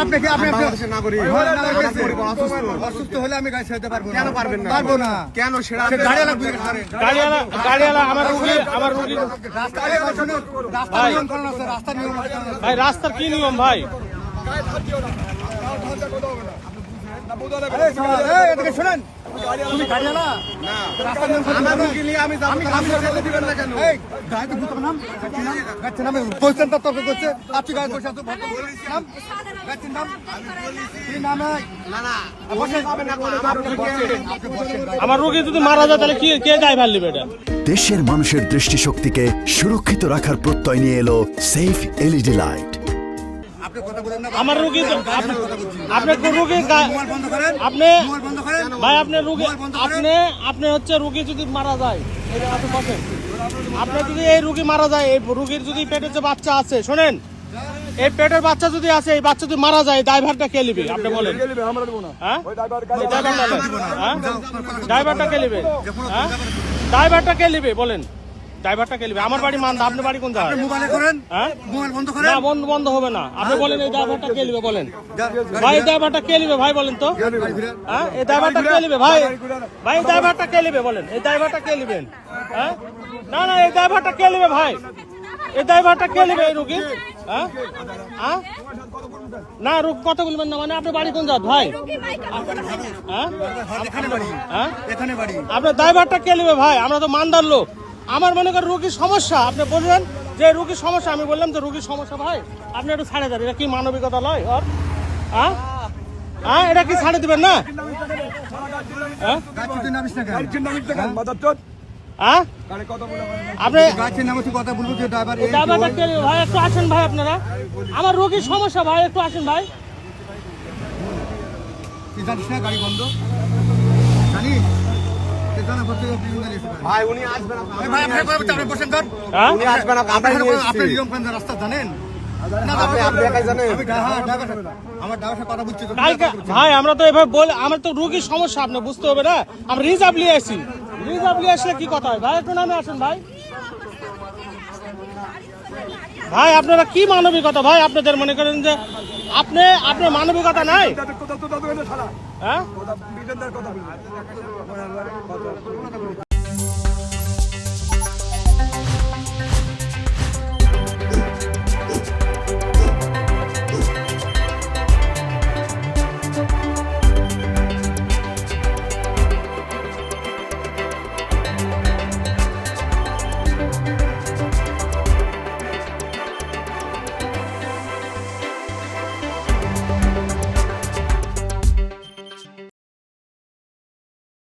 আপনাকে আপনি বাংলাদেশের নাগরিক অসুস্থ হলে আমি গাড়ি চালাতে পারবো না। কেন পারবেন না? পারবো না। কেন সেটা গাড়িওয়ালা আমার রুগী রাস্তার নিয়ম কানুন আছে, রাস্তার নিয়ম আছে। ভাই রাস্তার কি নিয়ম ভাই? এদিকে শোনেন, তুমি গাড়িওয়ালা না রাস্তার নিয়ম কানুন আমার জানো? রুগী নিয়ে আমি যাবো, আমি আপনি যেতে দিবেন না কেন? এই গাড়িতে ভূতের নাম গাড়ির নামে বলছেন তো তর্ক করছে। আপনি গাড়ি বসে আছো, নাম গাড়ির নাম কি নাম? না না বসে যাবেন না, আপনি বসেন। আমার রুগী যদি মারা যায় তাহলে কে ড্রাইভার নেবে এটা? দেশের মানুষের দৃষ্টিশক্তিকে সুরক্ষিত রাখার প্রত্যয় নিয়ে এলো সেফ এলইডি লাইট। আপনি কথা বলেন না। আমার রুগী আপনার রুগী মোবাইল বন্ধ করেন, আপনি মোবাইল বন্ধ করেন। ভাই আপনার রুগী আপনি হচ্ছে রুগী যদি মারা যায় আপনার যদি এই রুগী মারা যায়, এই রুগীর যদি পেটে যে বাচ্চা আছে, শোনেন, এই পেটের বাচ্চা যদি আছে, এই বাচ্চা যদি মারা যায়, ড্রাইভারটা কে নেবে আপনি বলেন? হ্যাঁ ড্রাইভারটা কে নেবে? হ্যাঁ ড্রাইভারটা কে নেবে বলেন? ড্রাইভারটা কে নেবে? আমার বাড়ি মান্দা, আপনার বাড়ি কোন জায়গায়? মোবাইলে করেন, হ্যাঁ মোবাইল বন্ধ করেন। না বন্ধ হবে না। আপনি বলেন এই ড্রাইভারটা কে নেবে বলেন? ভাই এই ড্রাইভারটা কে নেবে ভাই বলেন তো? হ্যাঁ এই ড্রাইভারটা কে নেবে ভাই? ভাই এই ড্রাইভারটা কে নেবে বলেন? এই ড্রাইভারটা কে নেবেন? হ্যাঁ না এই ড্রাইভারটা কে নেবে ভাই? এই ড্রাইভারটা কে নেবে এই রুগী? হ্যাঁ হ্যাঁ না কত বলবেন না, মানে আপনার বাড়ি কোন জাত ভাই? হ্যাঁ এখানে বাড়ি, হ্যাঁ এখানে বাড়ি। আপনার ড্রাইভারটা কে নেবে ভাই? আমরা তো মান্দার লোক। আমার মনে করেন রুগীর সমস্যা, আপনি বললেন যে রুগীর সমস্যা, আমি বললাম যে রুগীর সমস্যা ভাই আপনি একটু ছাড়ে দেন। এটা কি মানবিকতা লয় ওর? হ্যাঁ হ্যাঁ এটা কি ছাড়ে দিবেন না? হ্যাঁ গাড়ির নাম ইসনা কেন? হ্যাঁ আপনি গাড়ির নামে তুই কথা বলবো যে ড্রাইভার এই ড্রাইভারটা কে নেবে ভাই? একটু আসেন ভাই, আপনারা আমার রুগীর সমস্যা ভাই, একটু আসেন ভাই। তুই জানিস না গাড়ি বন্ধ? জানিস? তুই জানা বলতে ভাই উনি আসবেন না, ভাই আপনি বসেন ধর। হ্যাঁ উনি আসবেন না, আমরা নিয়ে আপনি এসেছি। নিয়ম কানুন রাস্তা জানেন না? আপনি একাই জানেন? আমি আমার ড্রাইভার সাথে কথা বলছি তো। ভাই আমরা তো এভাবে বলে, আমার তো রুগীর সমস্যা আপনি বুঝতে হবে না। আমরা রিজার্ভ নিয়ে আসি, রিজার্ভ নিয়ে আসলে কি কথা হয় ভাই? একটু নামে আসেন ভাই। ভাই আপনারা কি মানবিকতা ভাই? আপনাদের মনে করেন যে আপনার মানবিকতা নাই? হ্যাঁ